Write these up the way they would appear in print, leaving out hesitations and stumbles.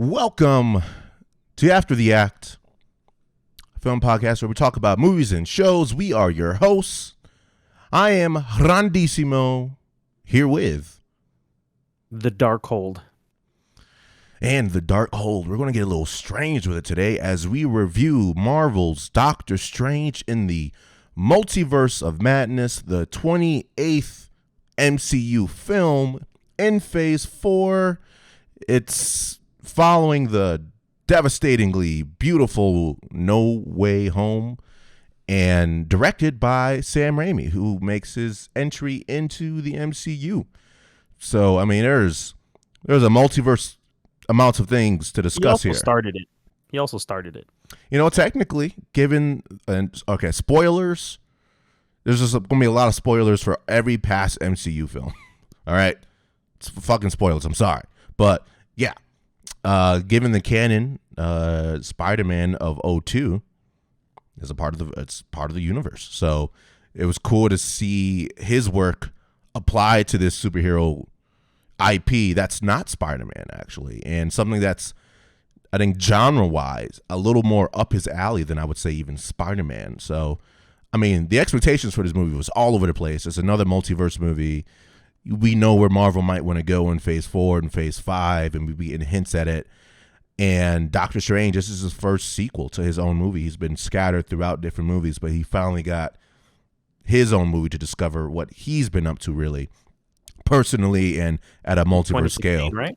Welcome to After the Act, a film podcast where we talk about movies and shows. We are your hosts. I am Grandissimo, here with The Darkhold. And The Darkhold. We're going to get a little strange with it today as we review Marvel's Doctor Strange in the Multiverse of Madness, the 28th MCU film in Phase 4. It's following the devastatingly beautiful No Way Home and directed by Sam Raimi, who makes his entry into the MCU. So, I mean, there's a multiverse amounts of things to discuss here. He also started it. You know, technically, spoilers. There's just going to be a lot of spoilers for every past MCU film. All right? It's fucking spoilers. I'm sorry. But, yeah. Given the canon, Spider-Man of 2002 is part of the universe. So it was cool to see his work applied to this superhero IP that's not Spider-Man, actually, and something that's, I think, genre-wise, a little more up his alley than I would say even Spider-Man. So, I mean, the expectations for this movie was all over the place. It's another multiverse movie. We know where Marvel might want to go in Phase 4 and Phase 5, and we've been hints at it. And Doctor Strange, this is his first sequel to his own movie. He's been scattered throughout different movies, but he finally got his own movie to discover what he's been up to, really, personally and at a multiverse scale. Right?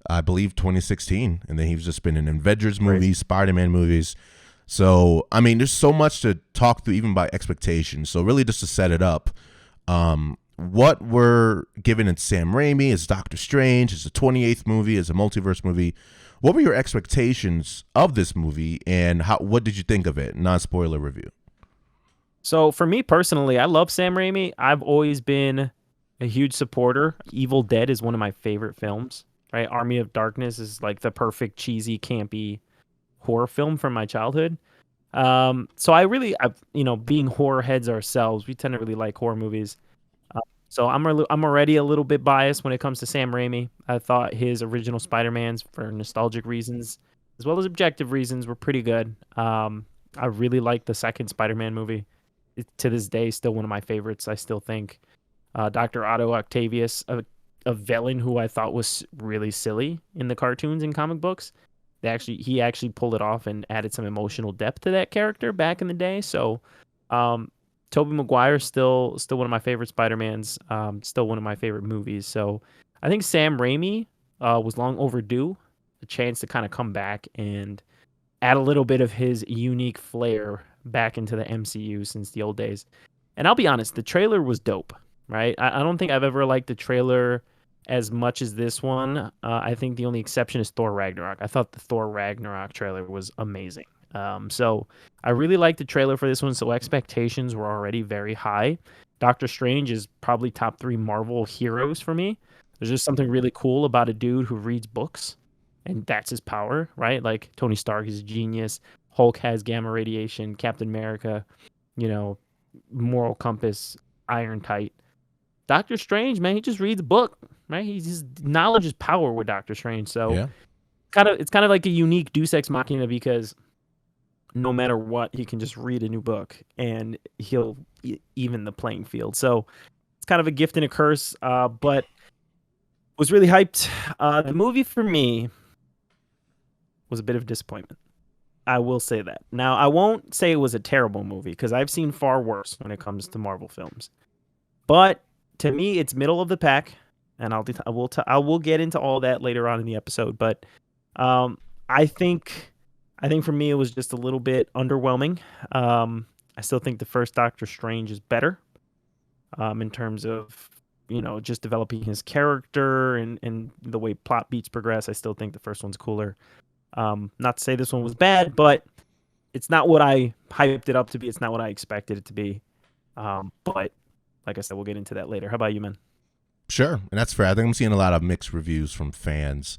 I believe 2016. And then he's just been in Avengers movies, Spider-Man movies. So, I mean, there's so much to talk through, even by expectations. So really just to set it up, what we're given in Sam Raimi is Doctor Strange. It's the 28th movie. It's a multiverse movie. What were your expectations of this movie, and what did you think of it? Non-spoiler review. So for me personally, I love Sam Raimi. I've always been a huge supporter. Evil Dead is one of my favorite films. Right? Army of Darkness is like the perfect cheesy, campy horror film from my childhood. So being horror heads ourselves, we tend to really like horror movies. So I'm already a little bit biased when it comes to Sam Raimi. I thought his original Spider-Mans, for nostalgic reasons, as well as objective reasons, were pretty good. I really like the second Spider-Man movie. To this day, still one of my favorites. I still think Dr. Otto Octavius, a villain who I thought was really silly in the cartoons and comic books, he actually pulled it off and added some emotional depth to that character back in the day. So Tobey Maguire still one of my favorite Spider-Mans, still one of my favorite movies. So I think Sam Raimi was long overdue, a chance to kind of come back and add a little bit of his unique flair back into the MCU since the old days. And I'll be honest, the trailer was dope, right? I don't think I've ever liked the trailer as much as this one. I think the only exception is Thor Ragnarok. I thought the Thor Ragnarok trailer was amazing. So I really liked the trailer for this one, so expectations were already very high. Doctor Strange is probably top 3 Marvel heroes for me. There's just something really cool about a dude who reads books, and that's his power, right? Like Tony Stark is a genius, Hulk has gamma radiation, Captain America, moral compass, iron tight. Doctor Strange, man, he just reads a book, right? His knowledge is power with Doctor Strange. So yeah. It's kind of like a unique Deus Ex Machina, because no matter what, he can just read a new book and he'll even the playing field. So it's kind of a gift and a curse, but was really hyped. The movie for me was a bit of disappointment. I will say that. Now, I won't say it was a terrible movie, because I've seen far worse when it comes to Marvel films. But to me, it's middle of the pack, and I will get into all that later on in the episode. But I think for me it was just a little bit underwhelming. I still think the first Doctor Strange is better in terms of just developing his character and the way plot beats progress. I still think the first one's cooler. Not to say this one was bad, but it's not what I hyped it up to be. It's not what I expected it to be. But like I said, we'll get into that later. How about you, man? Sure, and that's fair. I think I'm seeing a lot of mixed reviews from fans,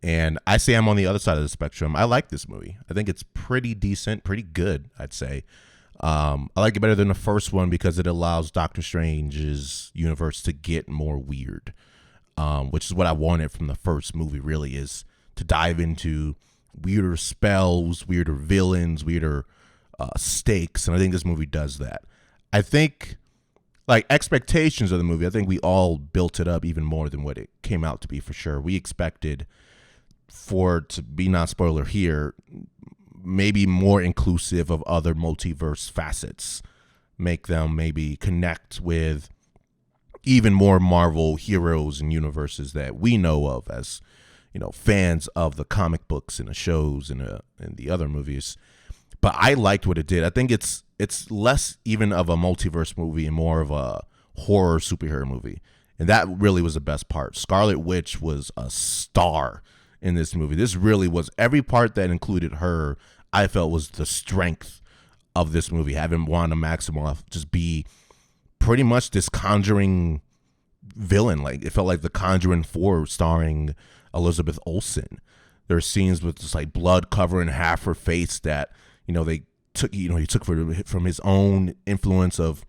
and I say I'm on the other side of the spectrum. I like this movie. I think it's pretty decent, pretty good, I'd say. I like it better than the first one because it allows Doctor Strange's universe to get more weird, which is what I wanted from the first movie, really, is to dive into weirder spells, weirder villains, weirder stakes, and I think this movie does that. I think, like, expectations of the movie, I think we all built it up even more than what it came out to be, for sure. We expected for it to be, not spoiler here, maybe more inclusive of other multiverse facets, make them maybe connect with even more Marvel heroes and universes that we know of as, fans of the comic books and the shows and the other movies. But I liked what it did. I think it's less even of a multiverse movie and more of a horror superhero movie. And that really was the best part. Scarlet Witch was a star in this movie. This really was, every part that included her, I felt was the strength of this movie. Having Wanda Maximoff just be pretty much this Conjuring villain. Like, it felt like the Conjuring 4 starring Elizabeth Olsen. There are scenes with just like blood covering half her face that, they took, he took from his own influence of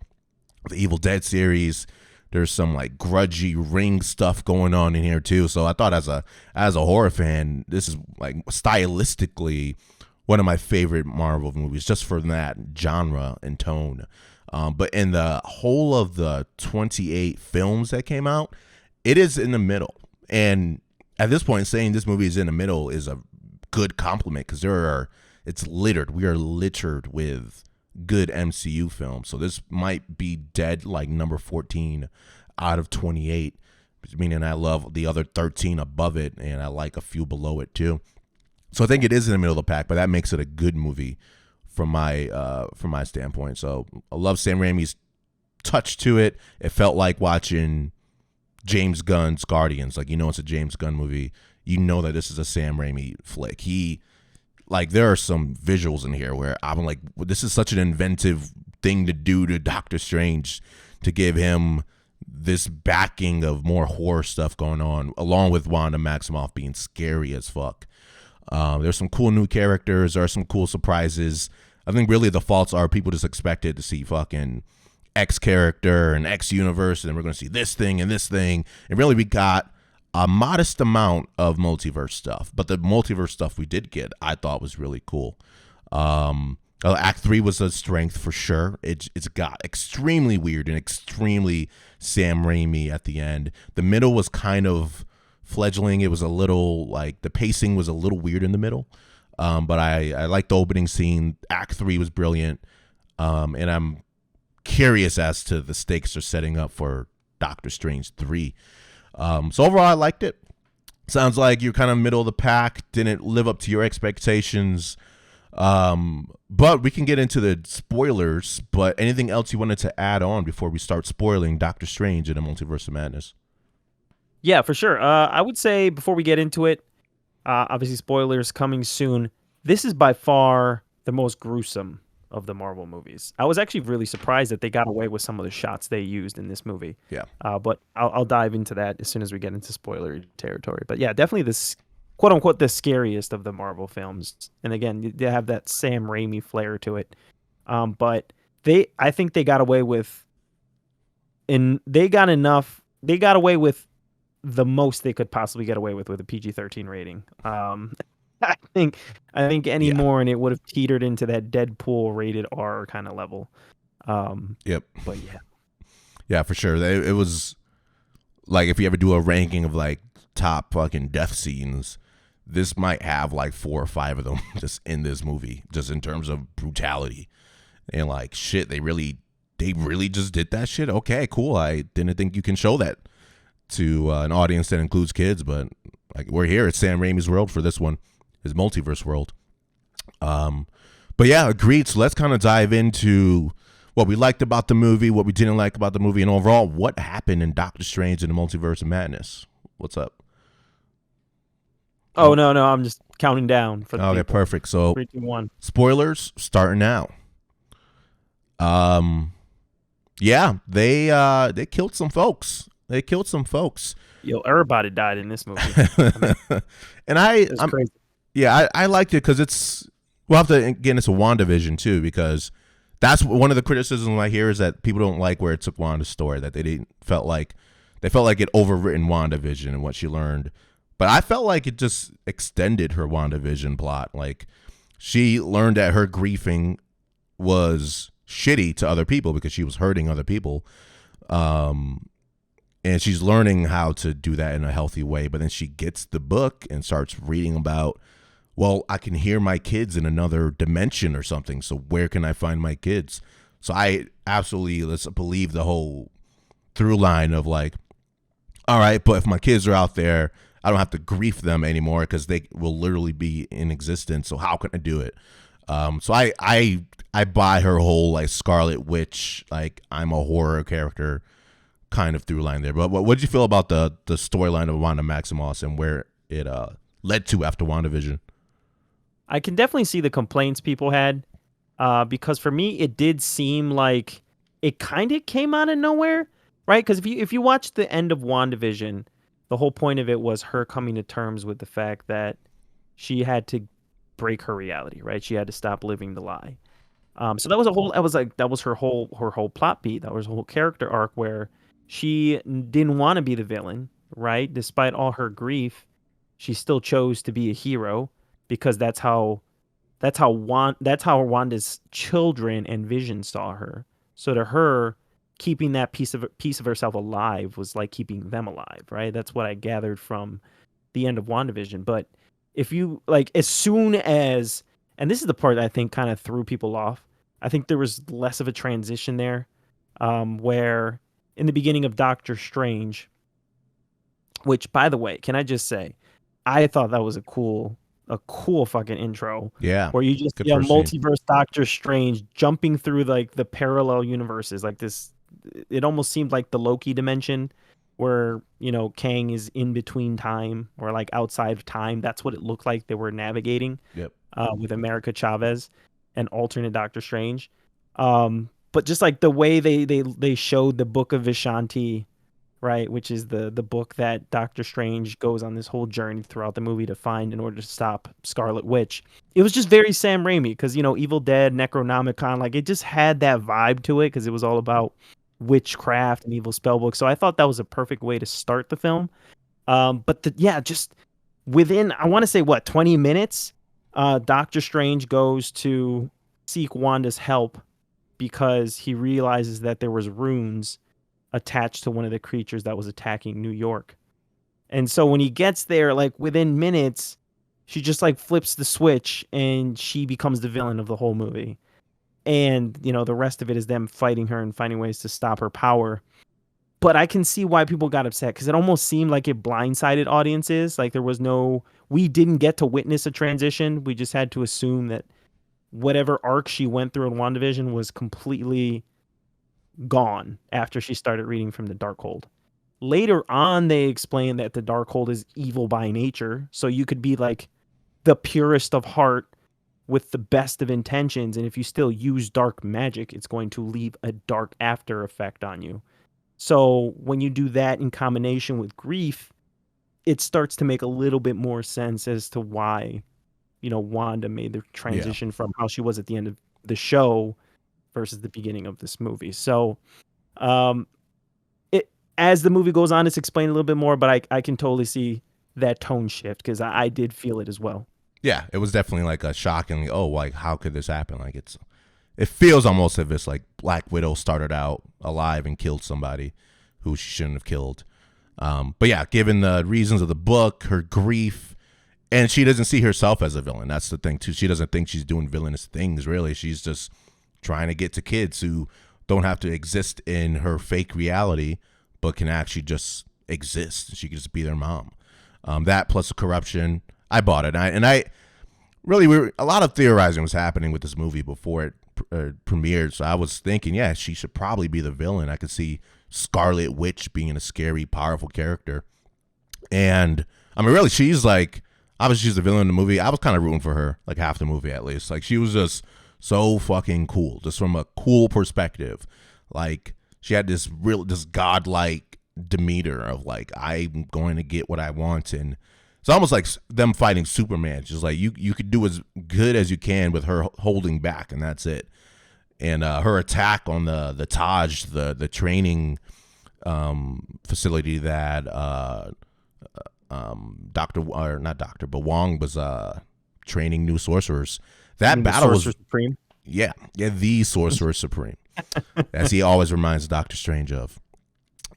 the Evil Dead series. There's some like grudgy Ring stuff going on in here too. So I thought as a horror fan, this is like stylistically one of my favorite Marvel movies, just for that genre and tone. But in the whole of the 28 films that came out, it is in the middle. And at this point, saying this movie is in the middle is a good compliment, because it's littered. We are littered with good MCU films. So this might be dead like number 14 out of 28, meaning I love the other 13 above it, and I like a few below it too. So I think it is in the middle of the pack, but that makes it a good movie from my standpoint. So I love Sam Raimi's touch to it. It felt like watching James Gunn's Guardians. Like, it's a James Gunn movie. You know that this is a Sam Raimi flick. There are some visuals in here where I'm like, well, this is such an inventive thing to do to Doctor Strange, to give him this backing of more horror stuff going on, along with Wanda Maximoff being scary as fuck. There's some cool new characters. There are some cool surprises. I think really the faults are people just expected to see fucking X character and X universe, and then we're going to see this thing and this thing. And really we got a modest amount of multiverse stuff, but the multiverse stuff we did get, I thought was really cool. Act 3 was a strength for sure. It's got extremely weird and extremely Sam Raimi at the end. The middle was kind of fledgling. It was a little like the pacing was a little weird in the middle, but I liked the opening scene. Act 3 was brilliant, and I'm curious as to the stakes they're setting up for Doctor Strange 3. So overall, I liked it. Sounds like you're kind of middle of the pack. Didn't live up to your expectations. But we can get into the spoilers. But anything else you wanted to add on before we start spoiling Doctor Strange in the Multiverse of Madness? Yeah, for sure. I would say before we get into it, obviously spoilers coming soon. This is by far the most gruesome of the Marvel movies. I was actually really surprised that they got away with some of the shots they used in this movie. Yeah. But I'll dive into that as soon as we get into spoiler territory. But yeah, definitely this quote unquote the scariest of the Marvel films. And again, they have that Sam Raimi flair to it. But I think they got away with, and they got away with the most they could possibly get away with a PG-13 rating. I think any more and it would have teetered into that Deadpool rated R kind of level. Yep. But yeah, for sure. It was like, if you ever do a ranking of like top fucking death scenes, this might have like 4 or 5 of them just in this movie, just in terms of brutality and like shit. They really just did that shit. Okay, cool. I didn't think you can show that to an audience that includes kids, but like, we're here. It's Sam Raimi's world for this one. His multiverse world. But yeah, agreed. So let's kind of dive into what we liked about the movie, what we didn't like about the movie, and overall what happened in Doctor Strange in the Multiverse of Madness. What's up? Oh, no, I'm just counting down for the okay, people. Perfect. So 3, 2, 1. Spoilers starting now. Yeah, they killed some folks. Yo, everybody died in this movie. And I'm crazy. Yeah, I liked it because we'll have to get into WandaVision too, because that's one of the criticisms I hear is that people don't like where it took Wanda's story, that they felt like it overwritten WandaVision and what she learned. But I felt like it just extended her WandaVision plot. Like, she learned that her griefing was shitty to other people because she was hurting other people. And she's learning how to do that in a healthy way. But then she gets the book and starts reading about, well, I can hear my kids in another dimension or something. So where can I find my kids? So I absolutely, let's believe the whole through line of like, all right, but if my kids are out there, I don't have to grief them anymore because they will literally be in existence. So how can I do it? So I buy her whole like Scarlet Witch, like I'm a horror character kind of through line there. But what did you feel about the storyline of Wanda Maximoff and where it led to after WandaVision? I can definitely see the complaints people had, because for me it did seem like it kind of came out of nowhere, right? Because if you watch the end of WandaVision, the whole point of it was her coming to terms with the fact that she had to break her reality, right? She had to stop living the lie. So that was her whole plot beat. That was her whole character arc where she didn't want to be the villain, right? Despite all her grief, she still chose to be a hero because that's how Wanda's children and Vision saw her. So to her, keeping that piece of herself alive was like keeping them alive, right? That's what I gathered from the end of WandaVision. But if you like, as soon as, and this is the part that I think kind of threw people off, I think there was less of a transition there, where in the beginning of Doctor Strange, which by the way, can I just say, I thought that was a cool fucking intro Yeah, where you just good see a first scene. multiverse Doctor Strange jumping through like the parallel universes, like this. It almost seemed like the Loki dimension where, Kang is in between time or like outside of time. That's what it looked like they were navigating, Yep. with America Chavez and alternate Doctor Strange. But just like the way they showed the Book of Vishanti, right, which is the book that Doctor Strange goes on this whole journey throughout the movie to find in order to stop Scarlet Witch. It was just very Sam Raimi because, Evil Dead, Necronomicon, like it just had that vibe to it because it was all about witchcraft and evil spellbook. So I thought that was a perfect way to start the film. But just within, I want to say, what, 20 minutes, Doctor Strange goes to seek Wanda's help because he realizes that there was runes attached to one of the creatures that was attacking New York. And so when he gets there, like within minutes, she just like flips the switch and she becomes the villain of the whole movie. And, the rest of it is them fighting her and finding ways to stop her power. But I can see why people got upset because it almost seemed like it blindsided audiences. Like we didn't get to witness a transition. We just had to assume that whatever arc she went through in WandaVision was completely gone after she started reading from the Darkhold. Later on, they explain that the Darkhold is evil by nature, so you could be like the purest of heart with the best of intentions, and if you still use dark magic, it's going to leave a dark after effect on you. So when you do that in combination with grief, it starts to make a little bit more sense as to why, Wanda made the Yeah. transition from how she was at the end of the show versus the beginning of this movie. So, um, it as the movie goes on, it's explained a little bit more, but I can totally see that tone shift because I did feel it as well. Yeah, it was definitely like a shocking. Oh, like how could this happen? Like it feels almost as if it's like Black Widow started out alive and killed somebody who she shouldn't have killed. But yeah, given the reasons of the book, her grief, and she doesn't see herself as a villain. That's the thing too. She doesn't think she's doing villainous things. Really, she's just trying to get to kids who don't have to exist in her fake reality, but can actually just exist. She could just be their mom. That plus the corruption, I bought it. I really, a lot of theorizing was happening with this movie before it premiered. So I was thinking, yeah, she should probably be the villain. I could see Scarlet Witch being a scary, powerful character. And I mean, really, she's like, obviously she's the villain in the movie. I was kind of rooting for her, like half the movie at least. Like she was just so fucking cool, just from a cool perspective. Like she had this godlike demeanor of like, I'm going to get what I want. And it's almost like them fighting Superman. Just like you could do as good as you can with her holding back, and that's it. And her attack on the Taj, the training facility that Doctor or not Doctor, but Wong was training new sorcerers. I That mean, the battle was Sorcerer Supreme. yeah, the Sorcerer Supreme, as he always reminds Doctor Strange of.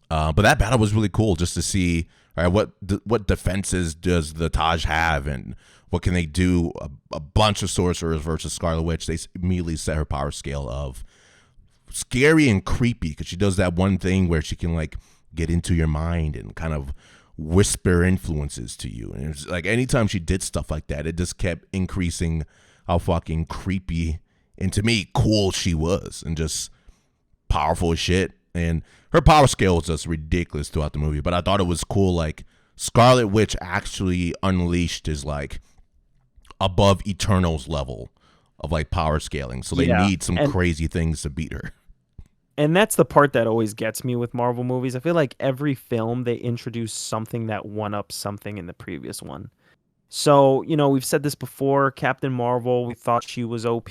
But that battle was really cool just to see, all right, what defenses does the Taj have, and what can they do? A bunch of sorcerers versus Scarlet Witch. They immediately set her power scale of scary and creepy because she does that one thing where she can like get into your mind and kind of whisper influences to you. And it's like anytime she did stuff like that, it just kept increasing how fucking creepy and to me cool she was and just powerful as shit. And her power scale was just ridiculous throughout the movie. But I thought it was cool, like Scarlet Witch actually unleashed is like above Eternals level of like power scaling. So they Yeah, need some crazy things to beat her. and that's the part that always gets me with Marvel movies. I feel like every film they introduce something that one ups something in the previous one. So, we've said this before, Captain Marvel, we thought she was OP,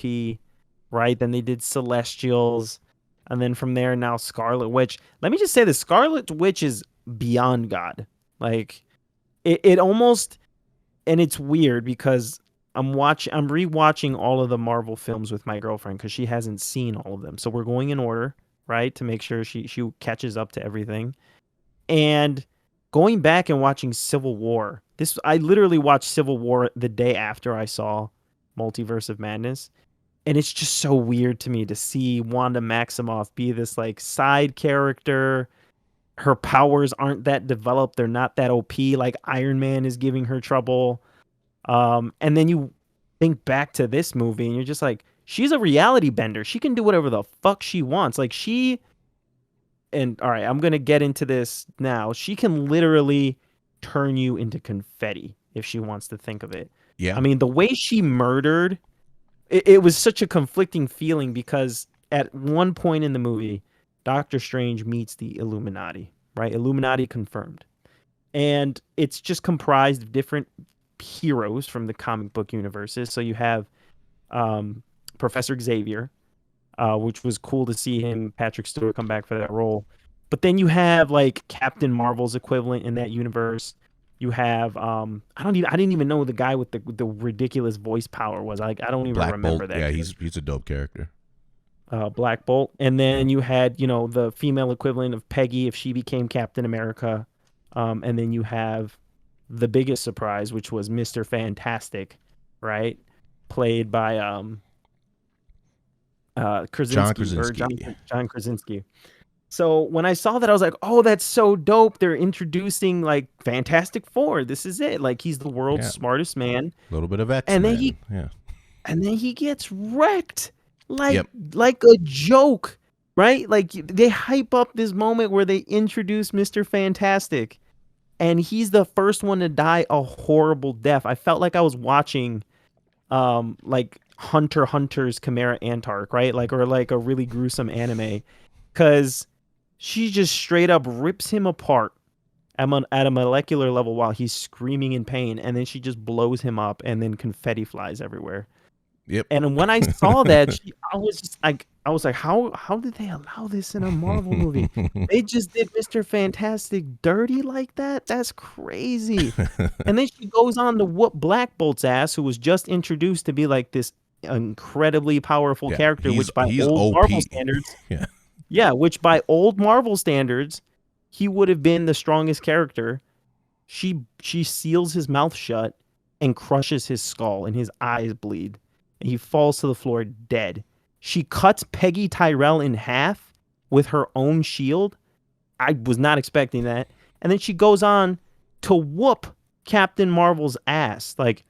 right? Then they did Celestials, and then from there now Scarlet Witch. Let me just say this, Scarlet Witch is beyond God. Like it almost, and it's weird because I'm rewatching all of the Marvel films with my girlfriend because she hasn't seen all of them. So we're going in order, right? To make sure she catches up to everything. And going back and watching Civil War, I literally watched Civil War the day after I saw Multiverse of Madness. And it's just so weird to me to see Wanda Maximoff be this like side character. Her powers aren't that developed. They're not that OP. Like Iron Man is giving her trouble. And then you think back to this movie and you're just like, she's a reality bender. She can do whatever the fuck she wants. Like and all right, I'm going to get into this now. She can literally turn you into confetti if she wants to think of it. Yeah. I mean, the way she murdered, it was such a conflicting feeling because at one point in the movie, Doctor Strange meets the Illuminati, right? Illuminati confirmed. And it's just comprised of different heroes from the comic book universes. So you have Professor Xavier, which was cool to see him, Patrick Stewart, come back for that role. But then you have like Captain Marvel's equivalent in that universe. You have I didn't even know the guy with the ridiculous voice power was. Like I don't even Black remember Bolt. that. Yeah, kid. he's a dope character. Black Bolt, and then you had the female equivalent of Peggy if she became Captain America, and then you have the biggest surprise, which was Mr. Fantastic, right, played by John Krasinski or Krasinski. John Krasinski. So when I saw that, I was like, "Oh, that's so dope! They're introducing like Fantastic Four. This is it. Like he's the world's Yeah. smartest man." A little bit of And then X-Men. Yeah. and then he gets wrecked like Yep. like a joke, right? Like they hype up this moment where they introduce Mr. Fantastic, and he's the first one to die a horrible death. I felt like I was watching like Hunter x Hunter's Chimera Antark, right? Like or like a really gruesome anime, because she just straight up rips him apart at a molecular level while he's screaming in pain, and then she just blows him up, and then confetti flies everywhere. Yep. And when I saw that, I was like, how did they allow this in a Marvel movie? They just did Mr. Fantastic dirty like that? That's crazy. And then she goes on to whoop Black Bolt's ass, who was just introduced to be like this incredibly powerful Yeah, character, which by he's old OP. Marvel standards, Yeah. yeah, which by old Marvel standards, he would have been the strongest character. She seals his mouth shut and crushes his skull, and his eyes bleed. And he falls to the floor dead. She cuts Peggy Tyrell in half with her own shield. I was not expecting that. And then she goes on to whoop Captain Marvel's ass. Like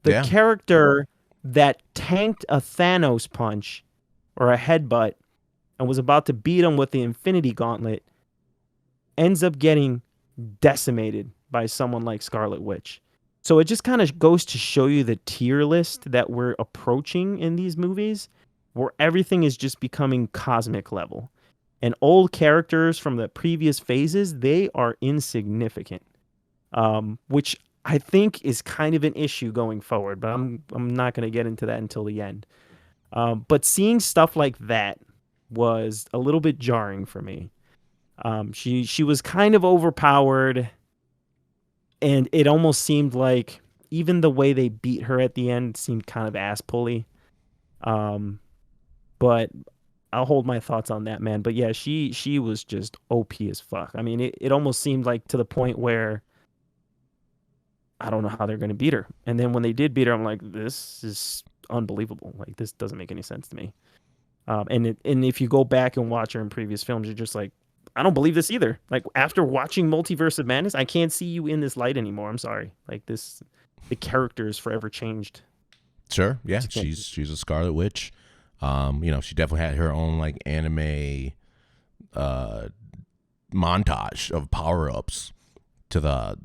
the character that tanked a Thanos punch or a headbutt and was about to beat him with the Infinity Gauntlet ends up getting decimated by someone like Scarlet Witch. So it just kind of goes to show you the tier list that we're approaching in these movies, where everything is just becoming cosmic level. And old characters from the previous phases, they are insignificant, which I think is kind of an issue going forward. But I'm not going to get into that until the end. But seeing stuff like that was a little bit jarring for me. She was kind of overpowered. and it almost seemed like even the way they beat her at the end seemed kind of ass pulley. Um, but I'll hold my thoughts on that, man. But yeah, she was just OP as fuck. I mean, it almost seemed like to the point where I don't know how they're gonna beat her. And then when they did beat her, I'm like, this is unbelievable. Like this doesn't make any sense to me. And if you go back and watch her in previous films, you're just like, I don't believe this either. Like after watching Multiverse of Madness, I can't see you in this light anymore. I'm sorry. Like this, the character is forever changed. Sure, yeah, Just can't- she's a Scarlet Witch. She definitely had her own like anime uh, montage of power ups to the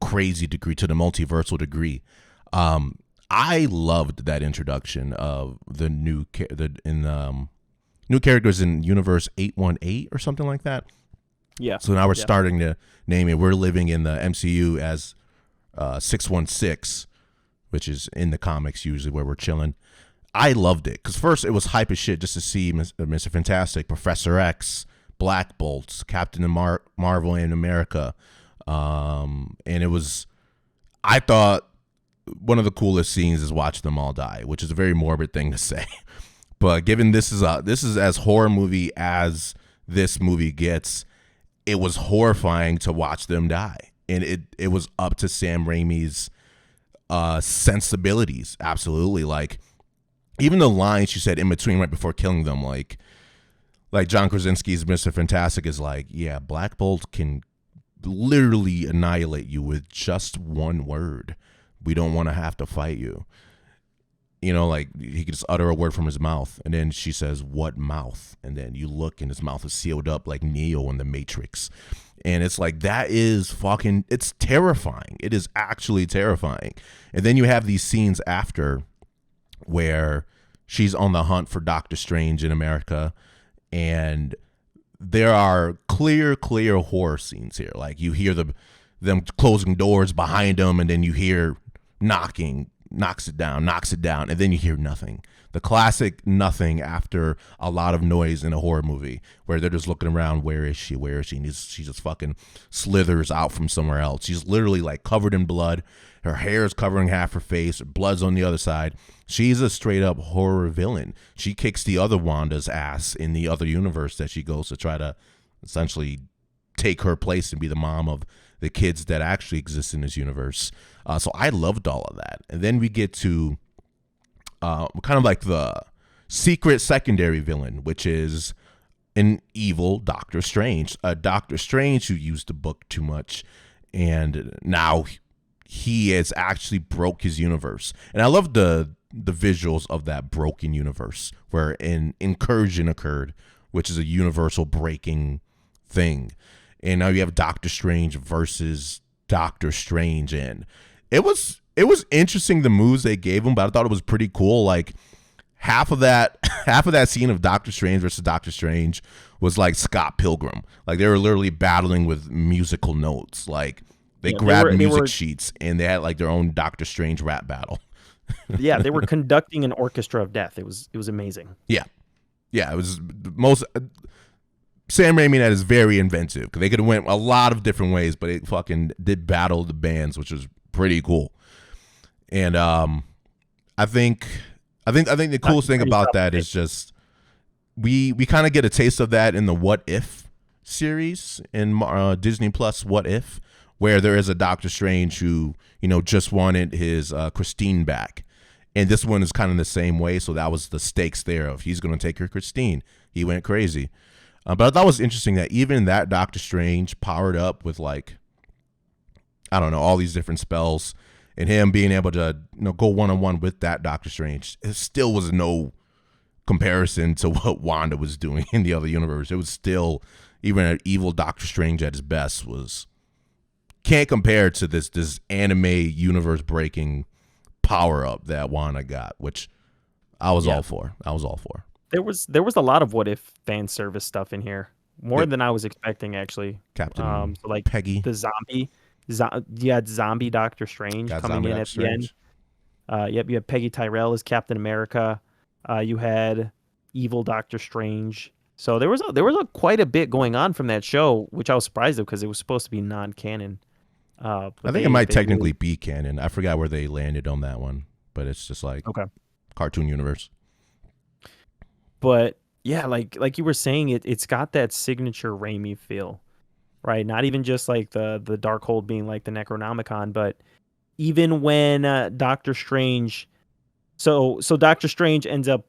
crazy degree, to the multiversal degree. I loved that introduction of the new characters in Universe 818 or something like that. Yeah. So now we're Yeah. starting to name it. We're living in the MCU as 616, which is in the comics usually where we're chilling. I loved it because first it was hype as shit just to see Mr. Fantastic, Professor X, Black Bolt, Captain Marvel and America, and it was. I thought one of the coolest scenes is watching them all die, which is a very morbid thing to say. But given this is as horror movie as this movie gets, it was horrifying to watch them die, and it was up to Sam Raimi's sensibilities. Absolutely, like even the lines she said in between right before killing them, like John Krasinski's Mr. Fantastic is like, yeah, Black Bolt can literally annihilate you with just one word. We don't want to have to fight you. Like he could just utter a word from his mouth, and then she says, "What mouth?" And then you look, and his mouth is sealed up like Neo in the Matrix. And it's like, that is fucking, it's terrifying. It is actually terrifying. And then you have these scenes after where she's on the hunt for Doctor Strange in America, and there are clear horror scenes here. Like you hear them closing doors behind them, and then you hear knocking, knocks it down, and then you hear nothing. The classic nothing after a lot of noise in a horror movie where they're just looking around, where is she? And she just fucking slithers out from somewhere else. She's literally like covered in blood. Her hair is covering half her face. Her blood's on the other side. She's a straight up horror villain. She kicks the other Wanda's ass in the other universe that she goes to try to essentially take her place and be the mom of the kids that actually exist in this universe. So I loved all of that. And then we get to kind of like the secret secondary villain, which is an evil Doctor Strange. A Doctor Strange who used the book too much, and now he has actually broke his universe. And I love the visuals of that broken universe where an incursion occurred, which is a universal breaking thing. And now you have Doctor Strange versus Doctor Strange, and it was interesting the moves they gave him, but I thought it was pretty cool. Like half of that scene of Doctor Strange versus Doctor Strange was like Scott Pilgrim. Like they were literally battling with musical notes. Like they grabbed music sheets and they had like their own Doctor Strange rap battle. Yeah, they were conducting an orchestra of death. It was amazing. Yeah, it was the most. Sam Raimi that is very inventive because they could have went a lot of different ways, but it fucking did battle the bands, which was pretty cool. And I think the coolest thing about that is just we kind of get a taste of that in the What If series in Disney Plus. What If, where there is a Doctor Strange who just wanted his Christine back, and this one is kind of the same way. So that was the stakes there of he's going to take her Christine. He went crazy. But I thought it was interesting that even that Doctor Strange powered up with like, I don't know, all these different spells, and him being able to go one-on-one with that Doctor Strange, it still was no comparison to what Wanda was doing in the other universe. It was still, even an evil Doctor Strange at his best can't compare to this anime universe breaking power up that Wanda got, which I was all for. There was a lot of What If fan service stuff in here, more than I was expecting actually. Captain so like Peggy, the you had zombie Doctor Strange coming in at the end. Yep, you had Peggy Tyrell as Captain America. You had evil Doctor Strange. So there was quite a bit going on from that show, which I was surprised of because it was supposed to be non-canon. I But think it might they technically really be canon. I forgot where they landed on that one, but it's just like okay. cartoon universe. But yeah, like you were saying, it's got that signature Raimi feel, right? Not even just like the Darkhold being like the Necronomicon, but even when Doctor Strange, so Doctor Strange ends up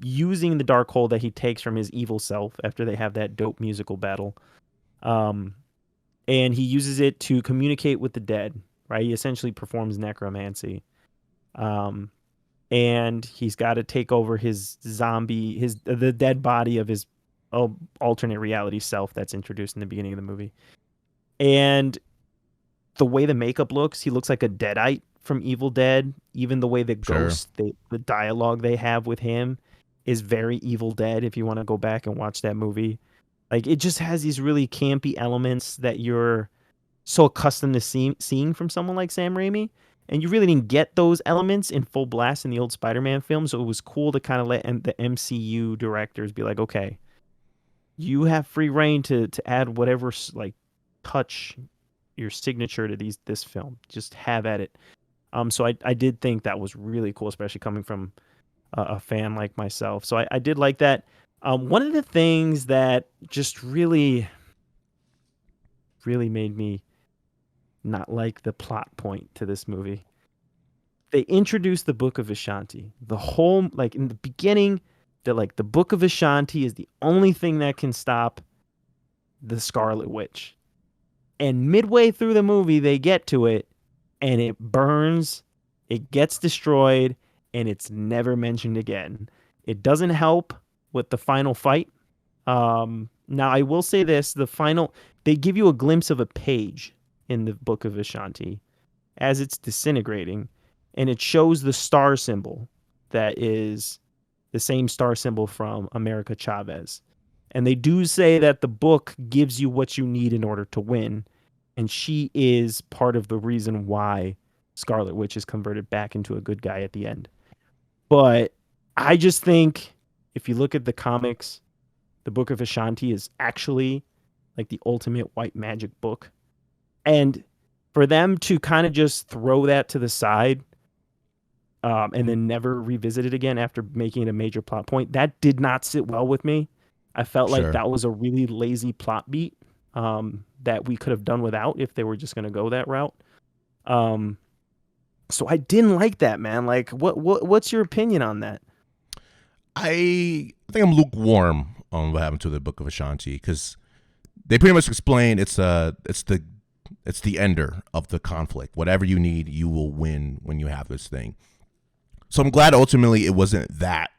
using the Darkhold that he takes from his evil self after they have that dope musical battle, um, and he uses it to communicate with the dead, right? He essentially performs necromancy. Um, and he's got to take over his zombie, his the dead body of his alternate reality self that's introduced in the beginning of the movie. And the way the makeup looks, he looks like a deadite from Evil Dead. Even the way the Sure. ghosts, the dialogue they have with him is very Evil Dead. If you want to go back and watch that movie, like it just has these really campy elements that you're so accustomed to seeing from someone like Sam Raimi. And you really didn't get those elements in full blast in the old Spider-Man film. So it was cool to kind of let the MCU directors be like, okay, you have free reign to add whatever like touch your signature to this film. Just have at it. So I did think that was really cool, especially coming from a fan like myself. So I did like that. One of the things that just really made me not like the plot point to this movie. They introduced the Book of Ashanti. The whole like in the beginning, they're like the Book of Ashanti is the only thing that can stop the Scarlet Witch. And midway through the movie, they get to it and it burns, it gets destroyed, and it's never mentioned again. It doesn't help with the final fight. Now I will say this: they give you a glimpse of a page in the Book of Ashanti as it's disintegrating, and it shows the star symbol that is the same star symbol from America Chavez. And they do say that the book gives you what you need in order to win, and she is part of the reason why Scarlet Witch is converted back into a good guy at the end. But I just think if you look at the comics, the Book of Ashanti is actually like the ultimate white magic book. And for them to kind of just throw that to the side and then never revisit it again after making it a major plot point, that did not sit well with me. I felt like Sure. that was a really lazy plot beat that we could have done without if they were just going to go that route. Um, so I didn't like that, man. Like, what's your opinion on that? I think I'm lukewarm on what happened to the Book of Ashanti because they pretty much explain it's the ender of the conflict. Whatever you need, you will win when you have this thing. So I'm glad ultimately it wasn't that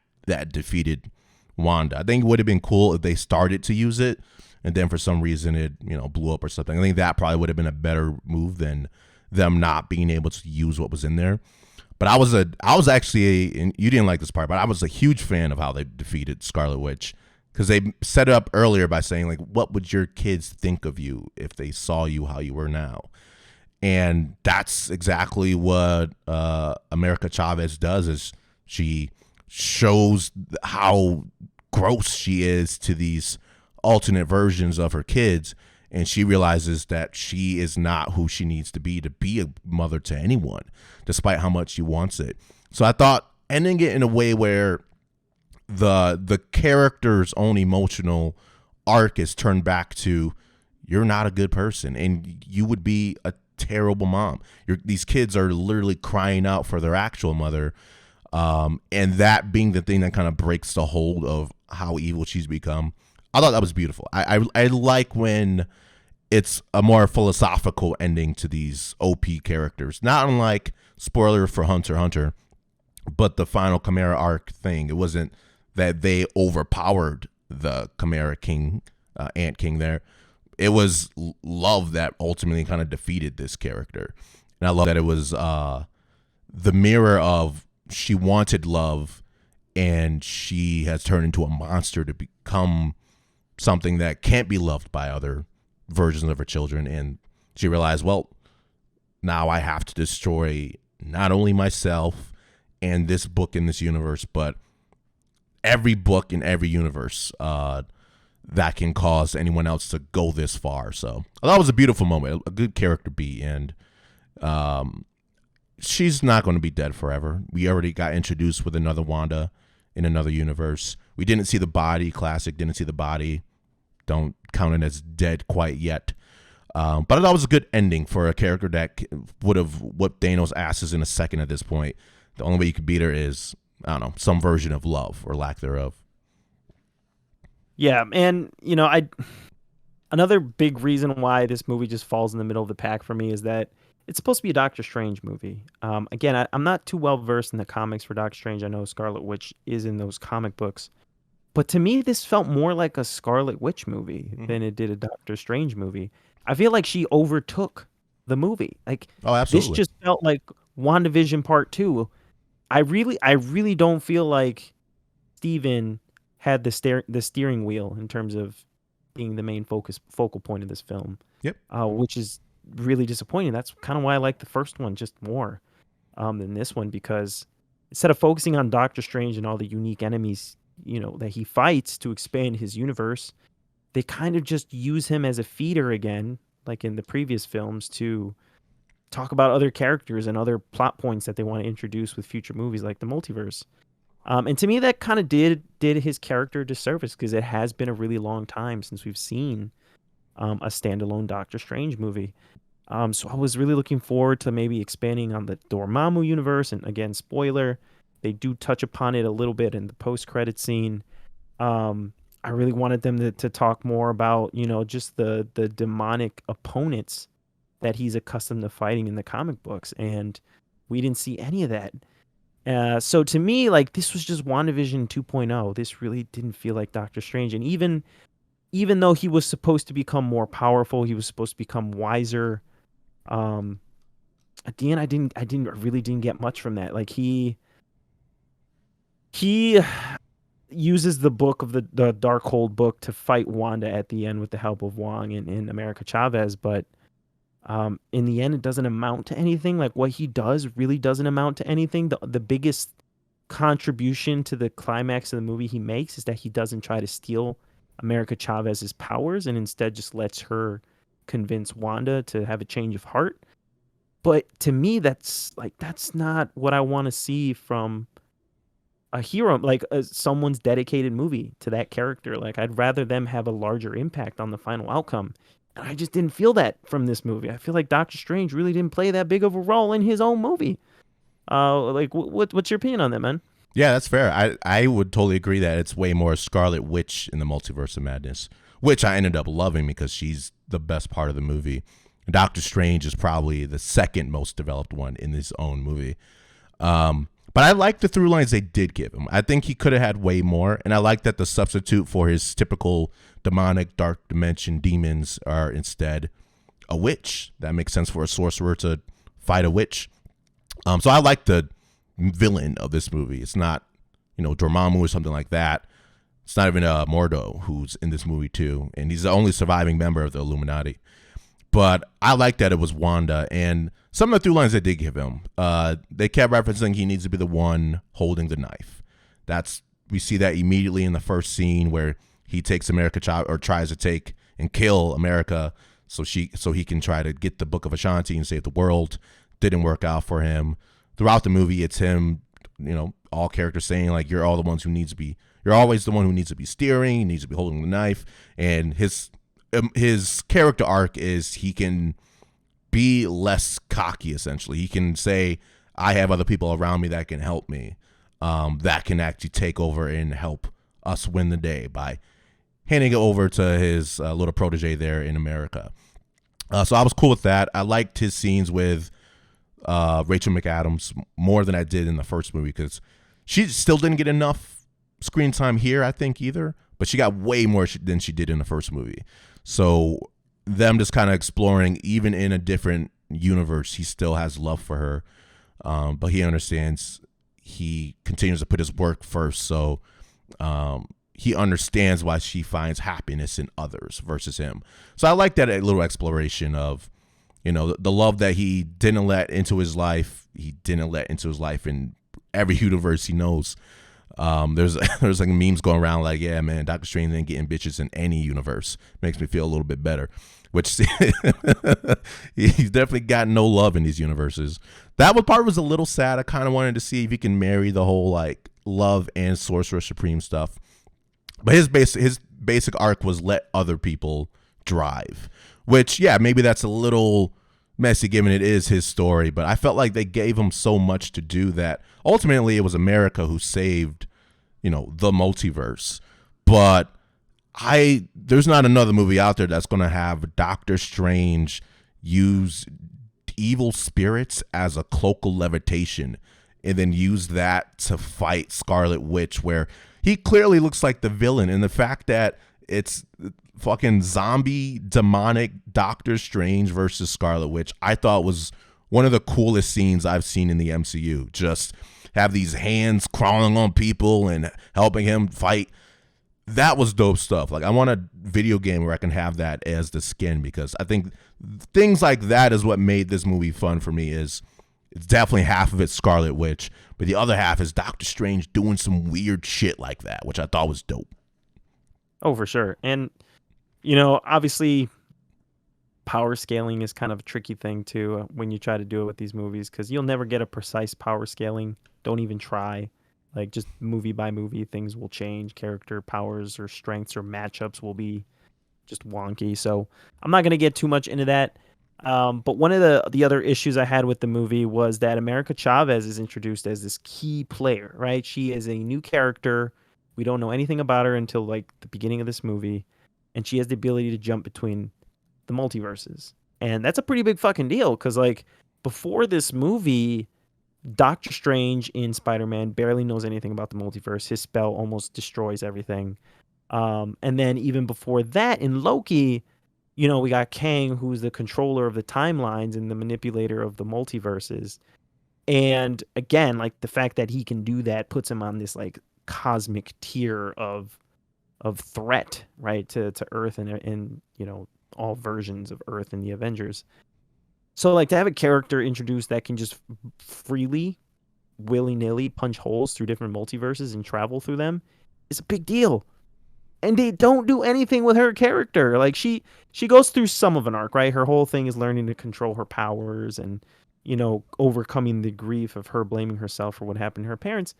defeated Wanda. I think it would have been cool if they started to use it and then for some reason it blew up or something. I think that probably would have been a better move than them not being able to use what was in there. But I was actually and you didn't like this part, but I was a huge fan of how they defeated Scarlet Witch because they set it up earlier by saying like, what would your kids think of you if they saw you how you were now? And that's exactly what America Chavez does is she shows how gross she is to these alternate versions of her kids, and she realizes that she is not who she needs to be a mother to anyone, despite how much she wants it. So I thought ending it in a way where the character's own emotional arc is turned back to you're not a good person and you would be a terrible mom. These kids are literally crying out for their actual mother, and that being the thing that kind of breaks the hold of how evil she's become. I thought that was beautiful. I like when it's a more philosophical ending to these OP characters. Not unlike spoiler for Hunter x Hunter, but the final Chimera arc thing. It wasn't that they overpowered the Chimera King, Ant King there. It was love that ultimately kind of defeated this character. And I love that it was the mirror of she wanted love and she has turned into a monster to become something that can't be loved by other versions of her children. And she realized, well, now I have to destroy not only myself and this book in this universe, but every book in every universe that can cause anyone else to go this far. So that was a beautiful moment, a good character beat, and she's not going to be dead forever. We already got introduced with another Wanda in another universe. We didn't see the body. Classic, didn't see the body. Don't count it as dead quite yet. But I thought it was a good ending for a character that would have whipped Thanos' asses in a second at this point. The only way you could beat her is, I don't know, some version of love or lack thereof. Yeah, and another big reason why this movie just falls in the middle of the pack for me is that it's supposed to be a Doctor Strange movie. Again, I'm not too well versed in the comics for Doctor Strange. I know Scarlet Witch is in those comic books. But to me, this felt more like a Scarlet Witch movie than it did a Doctor Strange movie. I feel like she overtook the movie. Like, Oh, absolutely. this just felt like WandaVision Part 2. I really don't feel like Steven had the steering wheel in terms of being the main focal point of this film. Yep. Which is really disappointing. That's kind of why I like the first one just more than this one, because instead of focusing on Doctor Strange and all the unique enemies, that he fights to expand his universe, they kind of just use him as a feeder again, like in the previous films, to talk about other characters and other plot points that they want to introduce with future movies like the multiverse. And to me, that kind of did his character a disservice, because it has been a really long time since we've seen a standalone Doctor Strange movie. So I was really looking forward to maybe expanding on the Dormammu universe. And again, spoiler, they do touch upon it a little bit in the post-credit scene. I really wanted them to talk more about, just the demonic opponents that he's accustomed to fighting in the comic books. And we didn't see any of that. So to me, like, this was just WandaVision 2.0. This really didn't feel like Doctor Strange. And even though he was supposed to become more powerful, he was supposed to become wiser. At the end, I really didn't get much from that. Like, he uses the book of the Darkhold book to fight Wanda at the end with the help of Wong and America Chavez, but in the end, it doesn't amount to anything. Like, what he does really doesn't amount to anything. The biggest contribution to the climax of the movie he makes is that he doesn't try to steal America Chavez's powers, and instead just lets her convince Wanda to have a change of heart. But to me, that's not what I want to see from a hero, like someone's dedicated movie to that character. Like, I'd rather them have a larger impact on the final outcome. And I just didn't feel that from this movie. I feel like Doctor Strange really didn't play that big of a role in his own movie. What's your opinion on that, man? Yeah, that's fair. I would totally agree that it's way more Scarlet Witch in the Multiverse of Madness, which I ended up loving because she's the best part of the movie. Doctor Strange is probably the second most developed one in his own movie. But I like the through lines they did give him. I think he could have had way more, and I like that the substitute for his typical demonic dark dimension demons are instead a witch. That makes sense for a sorcerer to fight a witch. So I like the villain of this movie. It's not, Dormammu or something like that. It's not even Mordo, who's in this movie too, and he's the only surviving member of the Illuminati. But I like that it was Wanda, and some of the through lines they did give him. They kept referencing he needs to be the one holding the knife. We see that immediately in the first scene where he takes America or tries to take and kill America, so he can try to get the Book of Ashanti and save the world. Didn't work out for him. Throughout the movie, it's him, all characters saying like, you're always the one who needs to be steering, he needs to be holding the knife, and his character arc is he can be less cocky. Essentially, he can say, I have other people around me that can help me, that can actually take over and help us win the day by handing it over to his little protege there in America. So I was cool with that. I liked his scenes with Rachel McAdams more than I did in the first movie, because she still didn't get enough screen time here, I think, either, but she got way more than she did in the first movie. So them just kind of exploring, even in a different universe, he still has love for her, but he understands, he continues to put his work first, so he understands why she finds happiness in others versus him. So I like that little exploration of, the love that he didn't let into his life, in every universe he knows. There's there's like memes going around like, yeah, man, Doctor Strange ain't getting bitches in any universe. Makes me feel a little bit better. Which he's definitely got no love in these universes. That was part was a little sad. I kind of wanted to see if he can marry the whole like love and Sorcerer Supreme stuff. But his basic arc was let other people drive. Which, yeah, maybe that's a little messy given it is his story, but I felt like they gave him so much to do that ultimately it was America who saved, the multiverse. But there's not another movie out there that's going to have Doctor Strange use evil spirits as a cloak of levitation and then use that to fight Scarlet Witch, where he clearly looks like the villain. And the fact that it's fucking zombie demonic Doctor Strange versus Scarlet Witch, I thought was one of the coolest scenes I've seen in the MCU. Just have these hands crawling on people and helping him fight. That was dope stuff. Like, I want a video game where I can have that as the skin, because I think things like that is what made this movie fun for me. Is it's definitely half of it Scarlet Witch, but the other half is Doctor Strange doing some weird shit like that, which I thought was dope. Oh, for sure. And, obviously power scaling is kind of a tricky thing too when you try to do it with these movies, because you'll never get a precise power scaling. Don't even try. Like, just movie by movie, things will change. Character powers or strengths or matchups will be just wonky. So I'm not going to get too much into that. But one of the other issues I had with the movie was that America Chavez is introduced as this key player, right? She is a new character. We don't know anything about her until like the beginning of this movie. And she has the ability to jump between the multiverses. And that's a pretty big fucking deal, because like before this movie, Doctor Strange in Spider-Man barely knows anything about the multiverse. His spell almost destroys everything. And then even before that, in Loki, we got Kang, who's the controller of the timelines and the manipulator of the multiverses. And again, like the fact that he can do that puts him on this like cosmic tier of threat, right, to Earth and all versions of Earth in the Avengers. So like to have a character introduced that can just freely, willy-nilly punch holes through different multiverses and travel through them is a big deal. And they don't do anything with her character. Like she goes through some of an arc, right? Her whole thing is learning to control her powers and, overcoming the grief of her blaming herself for what happened to her parents.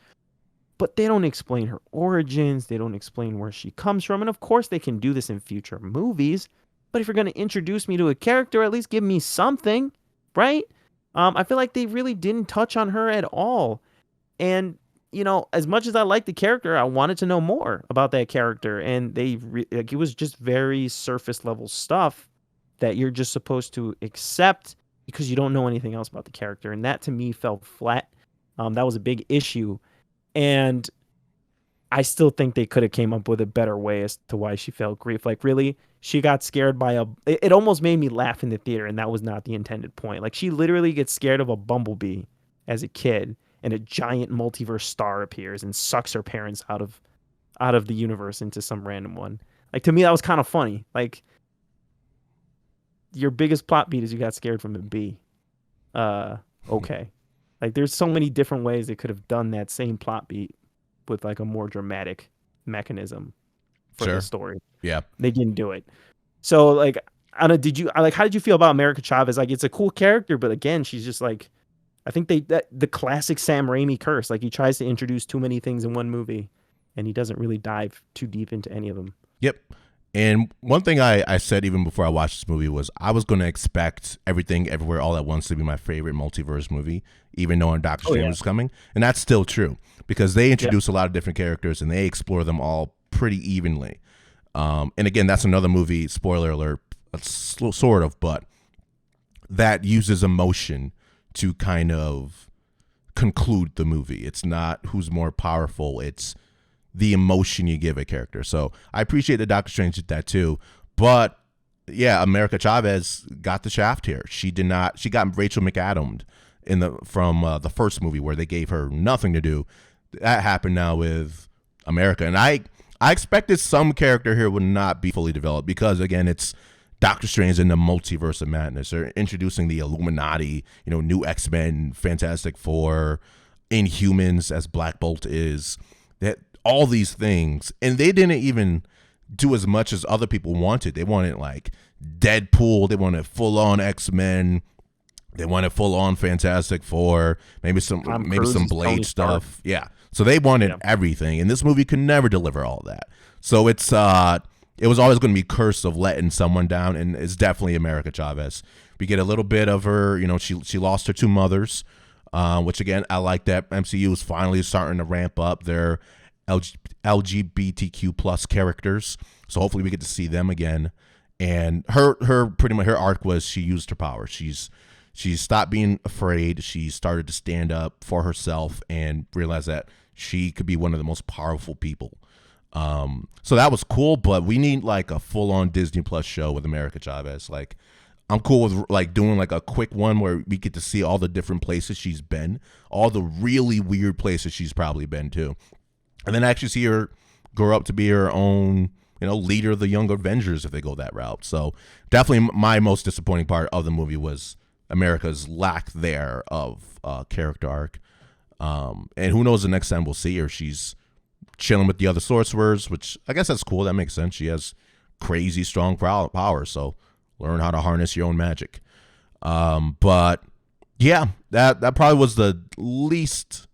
But they don't explain her origins. They don't explain where she comes from. And of course they can do this in future movies. But if you're going to introduce me to a character, at least give me something, right? I feel like they really didn't touch on her at all. And, as much as I like the character, I wanted to know more about that character. And it was just very surface level stuff that you're just supposed to accept because you don't know anything else about the character. And that to me fell flat. That was a big issue. And I still think they could have came up with a better way as to why she felt grief. Like, really, she got scared by it almost made me laugh in the theater, and that was not the intended point. Like, she literally gets scared of a bumblebee as a kid, and a giant multiverse star appears and sucks her parents out of the universe into some random one. Like, to me, that was kind of funny. Like, your biggest plot beat is you got scared from a bee. Okay. Like, there's so many different ways they could have done that same plot beat with like a more dramatic mechanism for the story. Yeah. They didn't do it. So like, how did you feel about America Chavez? Like, it's a cool character, but again, she's just like, I think the classic Sam Raimi curse. Like, he tries to introduce too many things in one movie and he doesn't really dive too deep into any of them. Yep. And one thing I said even before I watched this movie was I was going to expect Everything Everywhere All at Once to be my favorite multiverse movie, even knowing Doctor Strange was coming. And that's still true because they introduce a lot of different characters and they explore them all pretty evenly. And again, that's another movie, spoiler alert, sort of, but that uses emotion to kind of conclude the movie. It's not who's more powerful. It's the emotion you give a character. So I appreciate that Doctor Strange did that too. But yeah, America Chavez got the shaft here. She got Rachel McAdams from the first movie where they gave her nothing to do. That happened now with America. And I expected some character here would not be fully developed because again, it's Doctor Strange in the multiverse of madness. They're introducing the Illuminati, new X-Men, Fantastic Four, Inhumans as Black Bolt is. That all these things, and they didn't even do as much as other people wanted. They wanted like Deadpool. They wanted full on X-Men. They wanted full on Fantastic Four. Tom Maybe Cruise some is Tony Blade Stark. stuff. Yeah. So they wanted Yeah. everything, and this movie could never deliver all that. So it was always going to be cursed of letting someone down, and it's definitely America Chavez. We get a little bit of her. She lost her two mothers, which again I like that MCU is finally starting to ramp up their LGBTQ plus characters. So hopefully we get to see them again. And her pretty much her arc was she used her power. She stopped being afraid. She started to stand up for herself and realize that she could be one of the most powerful people. So that was cool, but we need like a full on Disney Plus show with America Chavez. Like, I'm cool with like doing like a quick one where we get to see all the different places she's been, all the really weird places she's probably been to, and then actually see her grow up to be her own, leader of the Young Avengers if they go that route. So definitely my most disappointing part of the movie was America's lack there of character arc. And who knows, the next time we'll see her, she's chilling with the other sorcerers, which I guess that's cool. That makes sense. She has crazy strong power, so learn how to harness your own magic. But yeah, that probably was the least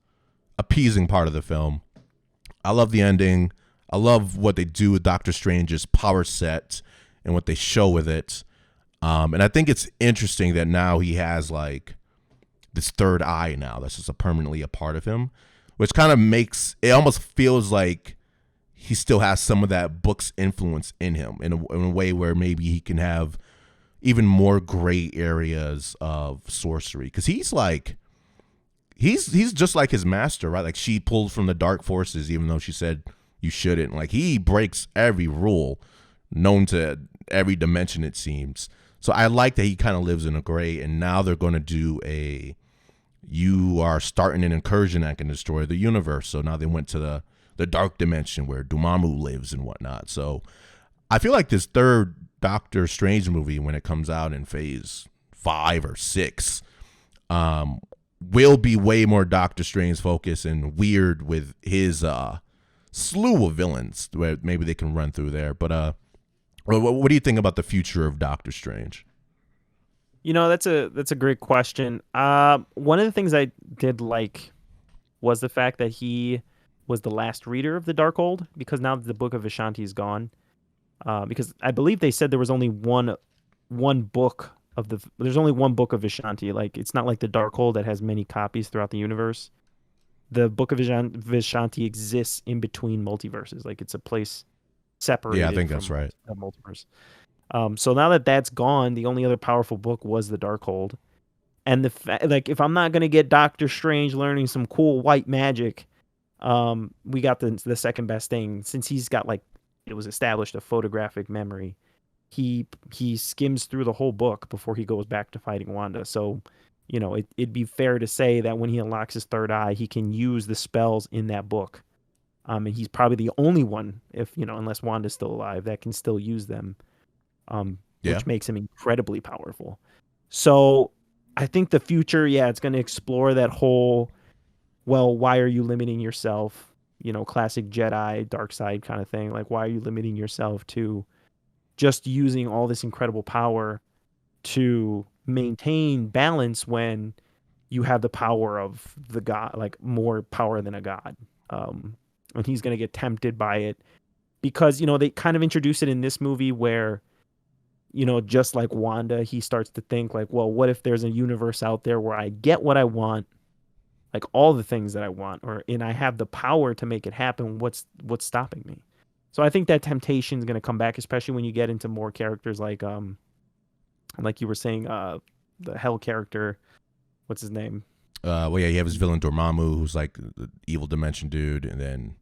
appeasing part of the film. I love the ending. I love what they do with Doctor Strange's power set and what they show with it. And I think it's interesting that now he has like this third eye now that's just permanently a part of him, which kind of makes it almost feels like he still has some of that book's influence in him in a way where maybe he can have even more gray areas of sorcery, because he's just like his master, right? Like, she pulled from the dark forces even though she said you shouldn't. Like, he breaks every rule known to every dimension, it seems. So I like that he kind of lives in a gray, and now they're going to do you are starting an incursion that can destroy the universe. So now they went to the dark dimension where Dormammu lives and whatnot. So I feel like this third Doctor Strange movie, when it comes out in phase 5 or 6, will be way more Doctor Strange focused and weird with his slew of villains where maybe they can run through there. But what do you think about the future of Doctor Strange? That's a great question. One of the things I did like was the fact that he was the last reader of the Darkhold, because now that the Book of Vishanti is gone, because I believe they said there was only one book there's only one book of Vishanti. Like, it's not like the Darkhold that has many copies throughout the universe. The Book of Vishanti exists in between multiverses. Like, it's a place separated. Yeah, I think from that's right. the multiverse. So now that that's gone, the only other powerful book was the Darkhold. And like, if I'm not gonna get Doctor Strange learning some cool white magic, we got the second best thing, since he's got, like, it was established, a photographic memory. He skims through the whole book before he goes back to fighting Wanda. So, it'd be fair to say that when he unlocks his third eye, he can use the spells in that book. And he's probably the only one, if unless Wanda's still alive, that can still use them. Yeah. Which makes him incredibly powerful. So I think the future, it's going to explore that whole, well, why are you limiting yourself? Classic Jedi dark side kind of thing. Like, why are you limiting yourself to just using all this incredible power to maintain balance when you have the power of the god, like more power than a god? And he's going to get tempted by it because, they kind of introduce it in this movie where, just like Wanda, he starts to think like, well, what if there's a universe out there where I get what I want, like all the things that I want, and I have the power to make it happen. What's stopping me? So I think that temptation is going to come back, especially when you get into more characters like you were saying, the Hell character. What's his name? Well, yeah, you have his villain Dormammu, who's like the evil dimension dude, and then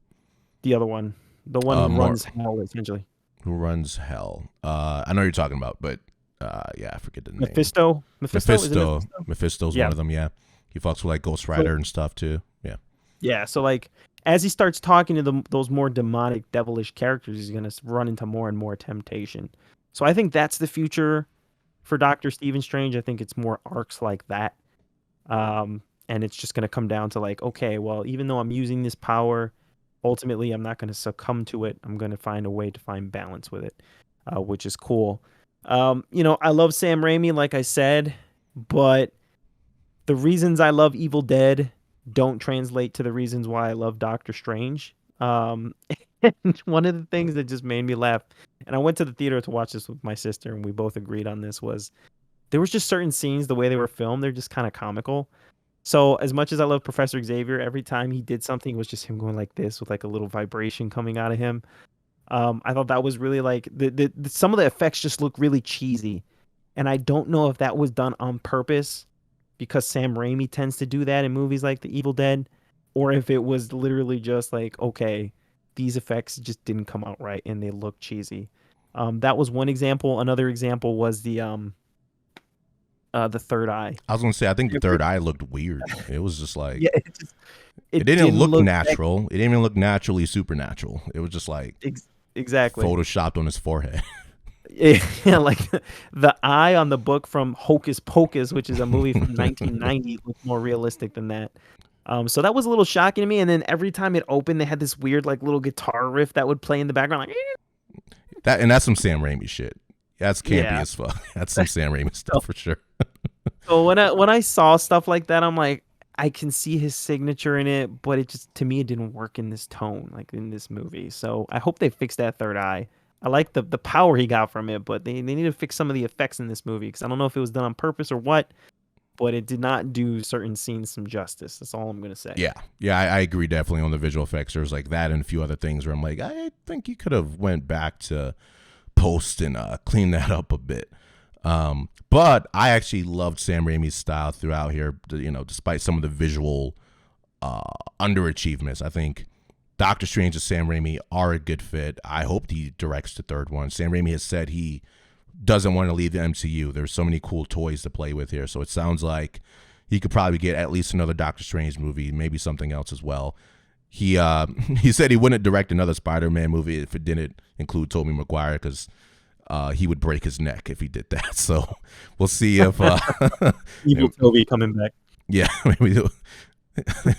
The other one, the one who runs hell, essentially. who runs hell. I know what you're talking about, but yeah, I forget the name. Mephisto. Mephisto's Yeah. one of them. Yeah, he fucks with like Ghost Rider and stuff too. Yeah. Yeah, so like as he starts talking to those more demonic, devilish characters, he's gonna run into more and more temptation. So I think that's the future for Doctor Stephen Strange. I think it's more arcs like that, and it's just gonna come down to like, okay, well, even though I'm using this power, ultimately I'm not going to succumb to it. I'm going to find a way to find balance with it, which is cool. I love Sam Raimi, like I said, but the reasons I love Evil Dead don't translate to the reasons why I love Doctor Strange. And one of the things that just made me laugh, and I went to the theater to watch this with my sister, and we both agreed on this, was there was just certain scenes, the way they were filmed, they're just kind of comical. So as much as I love Professor Xavier, every time he did something, it was just him going like this with like a little vibration coming out of him. I thought that was really like some of the effects just look really cheesy, and I don't know if that was done on purpose because Sam Raimi tends to do that in movies like The Evil Dead, or if it was literally just like, okay, these effects just didn't come out right and they look cheesy. That was one example. Another example was the third eye. I was gonna say, I think the third eye looked weird. It was just like, Yeah, it didn't look natural. It didn't even look naturally supernatural. It was just like exactly photoshopped on his forehead. Yeah, like the eye on the book from Hocus Pocus, which is a movie from 1990, looked more realistic than that. So that was a little shocking to me. And then every time it opened, they had this weird like little guitar riff that would play in the background, like That's some Sam Raimi shit. That's campy Yeah. as fuck. That's some Sam Raimi stuff for sure. So when I saw stuff like that, I'm like, I can see his signature in it, but it just, to me, it didn't work in this tone, like in this movie. So I hope they fix that third eye. I like the power he got from it, but they need to fix some of the effects in this movie because I don't know if it was done on purpose or what, but it did not do certain scenes some justice. That's all I'm gonna say. Yeah, I agree definitely on the visual effects. There's like that and a few other things where I'm like, I think you could have went back to post and clean that up a bit. But I actually loved Sam Raimi's style throughout here. Despite some of the visual underachievements, I think Doctor Strange and Sam Raimi are a good fit. I hope he directs the third one. Sam Raimi has said he doesn't want to leave the MCU. There's so many cool toys to play with here, so it sounds like he could probably get at least another Doctor Strange movie, maybe something else as well. He said he wouldn't direct another Spider-Man movie if it didn't include Tobey Maguire because he would break his neck if he did that. So we'll see if Evil Tobey coming back. Yeah, maybe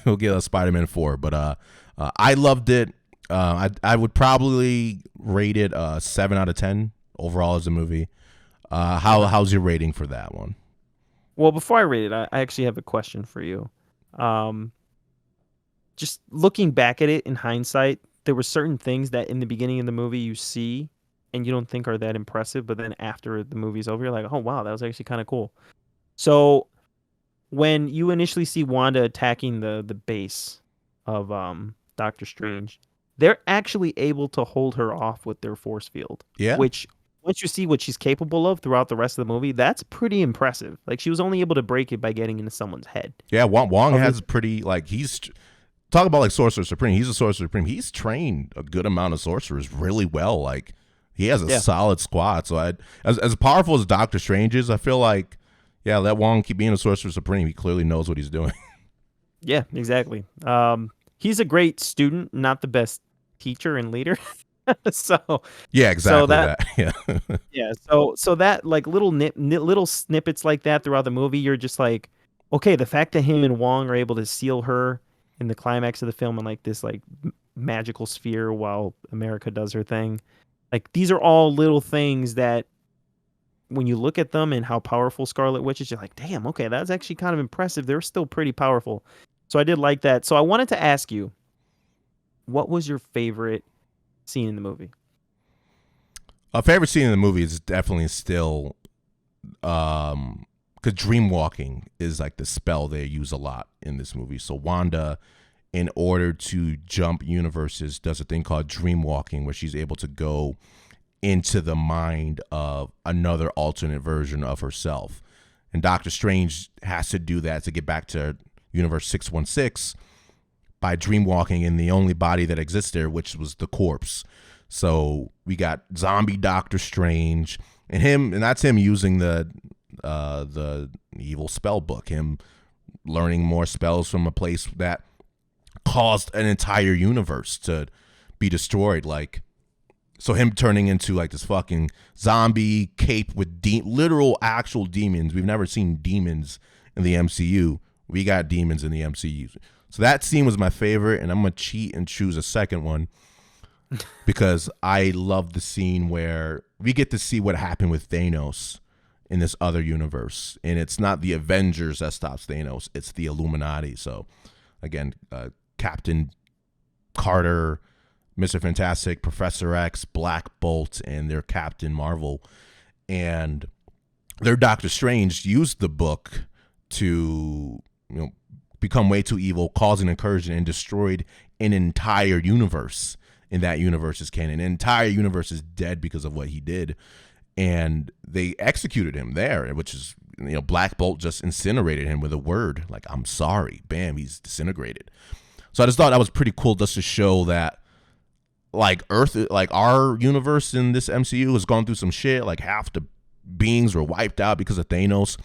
we'll get a Spider-Man 4. But I loved it. I would probably rate it 7 out of 10 overall as a movie. How's your rating for that one? Well, before I rate it, I actually have a question for you. Just looking back at it in hindsight, there were certain things that in the beginning of the movie you see and you don't think are that impressive, but then after the movie's over, you're like, oh wow, that was actually kind of cool. So when you initially see Wanda attacking the base of Doctor Strange, they're actually able to hold her off with their force field. Yeah. Which once you see what she's capable of throughout the rest of the movie, that's pretty impressive. Like she was only able to break it by getting into someone's head. Yeah, Wong has pretty he's talk about like Sorcerer Supreme. He's a Sorcerer Supreme. He's trained a good amount of sorcerers really well. Like he has a solid squad. So as powerful as Doctor Strange is, I feel like let Wong keep being a Sorcerer Supreme. He clearly knows what he's doing. Yeah, exactly. He's a great student, not the best teacher and leader. So exactly. So that. Yeah. So that like little snippets like that throughout the movie, you're just like, okay, the fact that him and Wong are able to seal her in the climax of the film in like this like magical sphere while America does her thing, like these are all little things that when you look at them and how powerful Scarlet Witch is, you're like, damn, okay, that's actually kind of impressive. They're still pretty powerful. So I did like that. So I wanted to ask you, what was your favorite scene in the movie? A favorite scene in the movie is definitely still because dreamwalking is like the spell they use a lot in this movie. So Wanda, in order to jump universes, does a thing called dreamwalking where she's able to go into the mind of another alternate version of herself. And Doctor Strange has to do that to get back to Universe 616 by dreamwalking in the only body that exists there, which was the corpse. So we got zombie Doctor Strange and that's him using the evil spell book, him learning more spells from a place that caused an entire universe to be destroyed. Like, so him turning into like this fucking zombie cape with literal actual demons. We've never seen demons in the MCU. We got demons in the MCU. So that scene was my favorite, and I'm gonna cheat and choose a second one because I love the scene where we get to see what happened with Thanos in this other universe, and it's not the Avengers that stops Thanos; it's the Illuminati. So, again, Captain Carter, Mr. Fantastic, Professor X, Black Bolt, and their Captain Marvel, and their Doctor Strange used the book to, become way too evil, caused an incursion, and destroyed an entire universe. In that universe's canon, an entire universe is dead because of what he did, and they executed him there, which is, Black Bolt just incinerated him with a word like, "I'm sorry." Bam, he's disintegrated. So I just thought that was pretty cool, just to show that, like, Earth, like our universe in this MCU has gone through some shit. Like, half the beings were wiped out because of Thanos.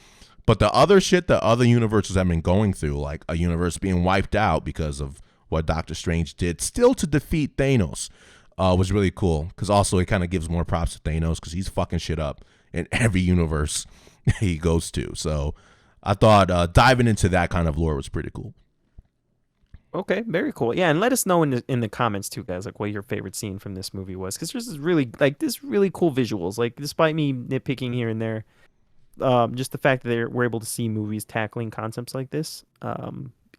But the other shit that other universes have been going through, like a universe being wiped out because of what Doctor Strange did, still to defeat Thanos, was really cool. Because also it kind of gives more props to Thanos because he's fucking shit up in every universe he goes to. So I thought diving into that kind of lore was pretty cool. Okay, very cool. Yeah, and let us know in the comments too, guys, like what your favorite scene from this movie was, because there's this really cool visuals. Like, despite me nitpicking here and there, just the fact that we're able to see movies tackling concepts like this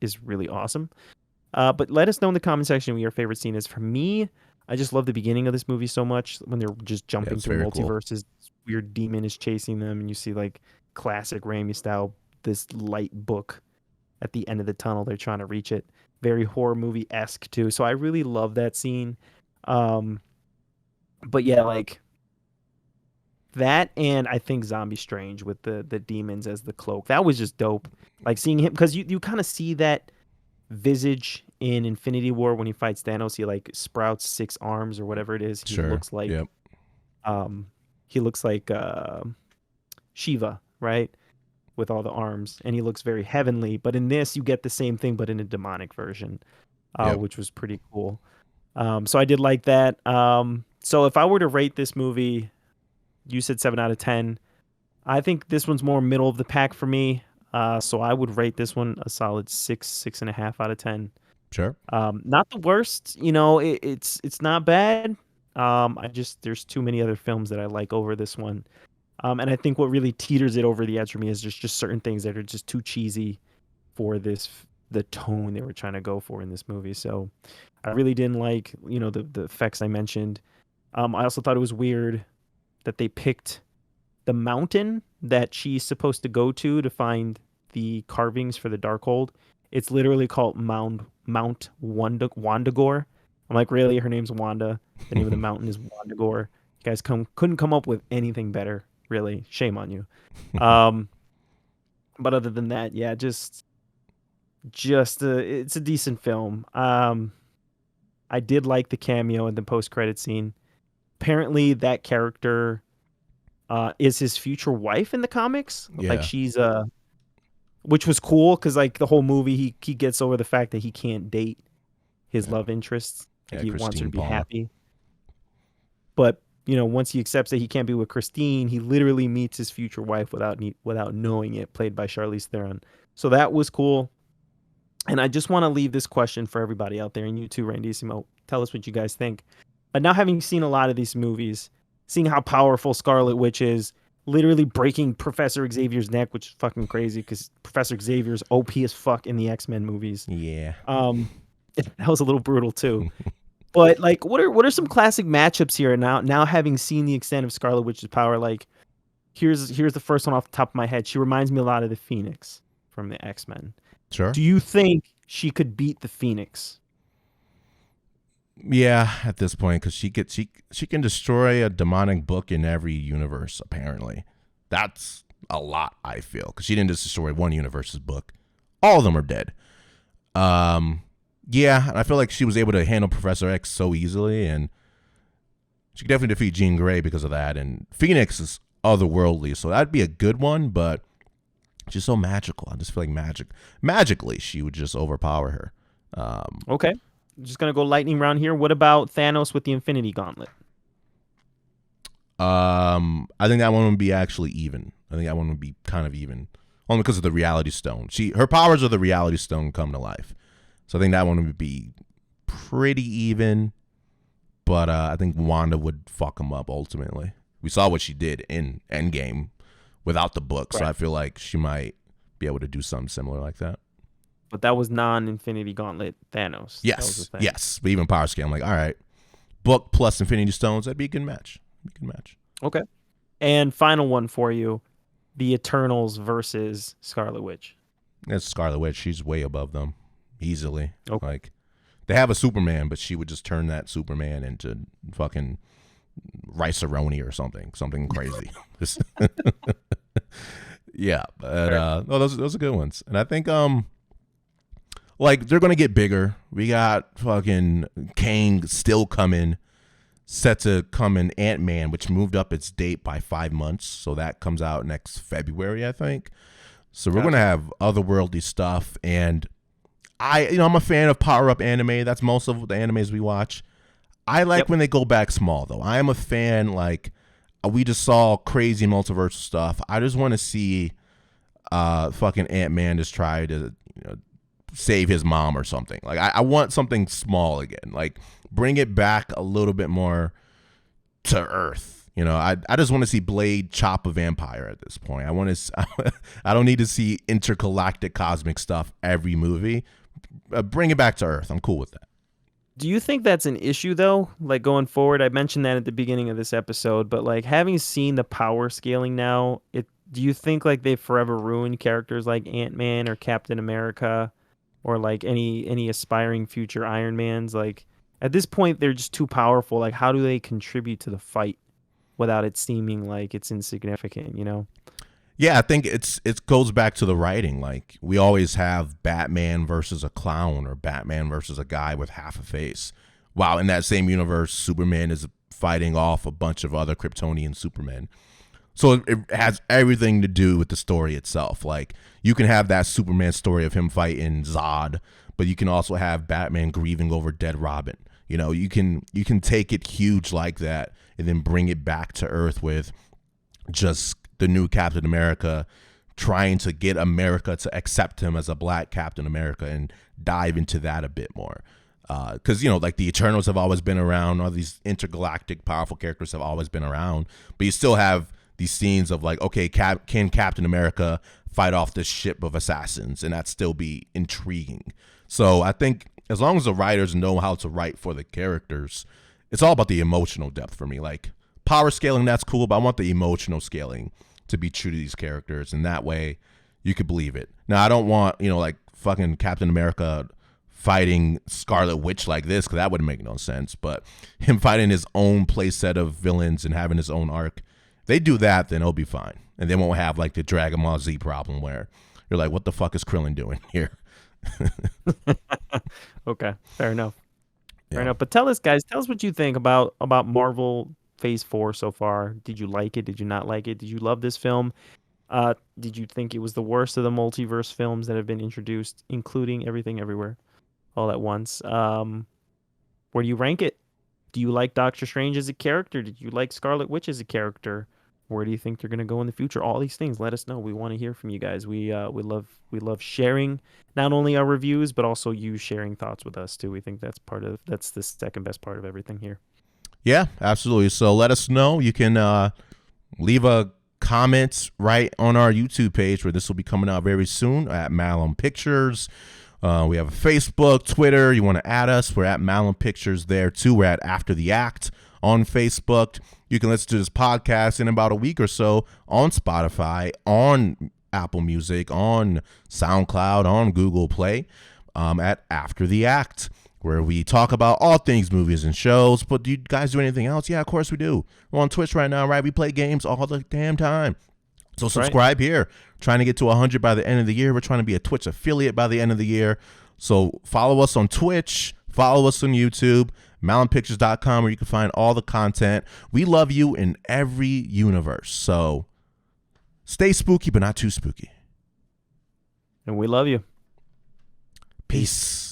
is really awesome. But let us know in the comment section what your favorite scene is. For me, I just love the beginning of this movie so much when they're just jumping through multiverses. Cool. Weird demon is chasing them, and you see, like, classic Raimi style, this light book at the end of the tunnel. They're trying to reach it. Very horror movie-esque too. So I really love that scene. But yeah, like that, and I think Zombie Strange with the demons as the cloak. That was just dope. Like seeing him, because you kind of see that visage in Infinity War when he fights Thanos. He like sprouts 6 arms or whatever it is. He looks like he looks like Shiva, right? With all the arms, and he looks very heavenly. But in this, you get the same thing, but in a demonic version, which was pretty cool. So I did like that. So if I were to rate this movie, you said 7 out of 10. I think this one's more middle of the pack for me. So I would rate this one a solid 6.5 out of 10. Sure. Not the worst. It's not bad. There's too many other films that I like over this one. And I think what really teeters it over the edge for me is just certain things that are just too cheesy for the tone they were trying to go for in this movie. So I really didn't like, the effects I mentioned. I also thought it was weird that they picked the mountain that she's supposed to go to find the carvings for the Darkhold. It's literally called Mount Wandagore. I'm like, really? Her name's Wanda. The name of the mountain is Wandagore. You guys couldn't come up with anything better. Really, shame on you. But other than that, yeah, just it's a decent film. I did like the cameo in the post-credit scene. Apparently, that character is his future wife in the comics. Yeah. Like she's which was cool because like the whole movie, he gets over the fact that he can't date his love interests. Like he wants her to be happy, but once he accepts that he can't be with Christine, he literally meets his future wife without knowing it, played by Charlize Theron. So that was cool. And I just want to leave this question for everybody out there, and you too, Randissimo. Tell us what you guys think. But now, having seen a lot of these movies, seeing how powerful Scarlet Witch is, literally breaking Professor Xavier's neck, which is fucking crazy because Professor Xavier's OP as fuck in the X-Men movies. Yeah. That was a little brutal too. But like, what are some classic matchups here? Now having seen the extent of Scarlet Witch's power, like here's the first one off the top of my head. She reminds me a lot of the Phoenix from the X-Men. Sure. Do you think she could beat the Phoenix? Yeah, at this point, because she can destroy a demonic book in every universe. Apparently, that's a lot. I feel because she didn't just destroy one universe's book; all of them are dead. Yeah, and I feel like she was able to handle Professor X so easily, and she could definitely defeat Jean Grey because of that. And Phoenix is otherworldly, so that'd be a good one, but she's so magical. I just feel like magically she would just overpower her. Okay. I'm just gonna go lightning round here. What about Thanos with the Infinity Gauntlet? I think that one would be actually even. I think that one would be kind of even, only because of the Reality Stone. Her powers are the Reality Stone come to life. So I think that one would be pretty even. But I think Wanda would fuck him up ultimately. We saw what she did in Endgame without the book, so Right. I feel like she might be able to do something similar like that. But that was non-Infinity Gauntlet Thanos. That was the Yes, thing. yes. But even power scale, I'm like, all right, book plus Infinity Stones, that'd be a good match. Okay. And final one for you, the Eternals versus Scarlet Witch. That's Scarlet Witch. She's way above them easily. Okay. Like they have a Superman, but she would just turn that Superman into fucking rice-a-roni or something crazy. Yeah, but those are good ones, and I think like they're gonna get bigger. We got fucking Kang still coming, set to come in Ant-Man, which moved up its date by 5 months, so that comes out next February, I think. So we're gonna have otherworldly stuff, and I'm a fan of power up anime. That's most of the animes we watch. I like when they go back small, though. I am a fan. Like we just saw crazy multiverse stuff. I just want to see fucking Ant-Man just try to save his mom or something. Like I want something small again. Like bring it back a little bit more to Earth. I just want to see Blade chop a vampire at this point. I don't need to see intergalactic cosmic stuff every movie. Bring it back to Earth. I'm cool with that. Do you think that's an issue though? Like going forward, I mentioned that at the beginning of this episode, but like having seen the power scaling now, do you think like they forever ruined characters like Ant-Man or Captain America or like any aspiring future Iron Mans? Like at this point they're just too powerful. Like how do they contribute to the fight without it seeming like it's insignificant, Yeah, I think it goes back to the writing. Like we always have Batman versus a clown or Batman versus a guy with half a face. While in that same universe, Superman is fighting off a bunch of other Kryptonian Supermen. So it has everything to do with the story itself. Like you can have that Superman story of him fighting Zod, but you can also have Batman grieving over dead Robin. You can take it huge like that and then bring it back to Earth with just the new Captain America trying to get America to accept him as a black Captain America and dive into that a bit more. Because, like the Eternals have always been around. All these intergalactic powerful characters have always been around. But you still have these scenes of like, okay, can Captain America fight off this ship of assassins? And that still be intriguing. So I think as long as the writers know how to write for the characters, it's all about the emotional depth for me. Like power scaling, that's cool, but I want the emotional scaling to be true to these characters, and that way you could believe it. Now I don't want like fucking Captain America fighting Scarlet Witch like this, because that would make no sense. But him fighting his own play set of villains and having his own arc, if they do that, then it'll be fine, and they won't have like the Dragon Ball Z problem where you're like, what the fuck is Krillin doing here? Okay, fair enough. Yeah. Fair enough. But tell us, guys, what you think about Marvel Phase 4 so far. Did you like it? Did you not like it? Did you love this film? Did you think it was the worst of the multiverse films that have been introduced, including Everything Everywhere all at once? Where do you rank it? Do you like Doctor Strange as a character? Did you like Scarlet Witch as a character? Where do you think they're going to go in the future? All these things, let us know. We want to hear from you guys. We love sharing not only our reviews, but also you sharing thoughts with us too. We think that's the second best part of everything here. Yeah, absolutely. So let us know. You can leave a comment right on our YouTube page, where this will be coming out very soon, at Malum Pictures. We have a Facebook, Twitter. You want to add us, we're at Malum Pictures there too. We're at After the Act on Facebook. You can listen to this podcast in about a week or so on Spotify, on Apple Music, on SoundCloud, on Google Play, at After the Act, where we talk about all things movies and shows. But do you guys do anything else? Yeah, of course we do. We're on Twitch right now, right? We play games all the damn time. So subscribe here. Trying to get to 100 by the end of the year. We're trying to be a Twitch affiliate by the end of the year. So follow us on Twitch. Follow us on YouTube. MalumPictures.com, where you can find all the content. We love you in every universe. So stay spooky, but not too spooky. And we love you. Peace.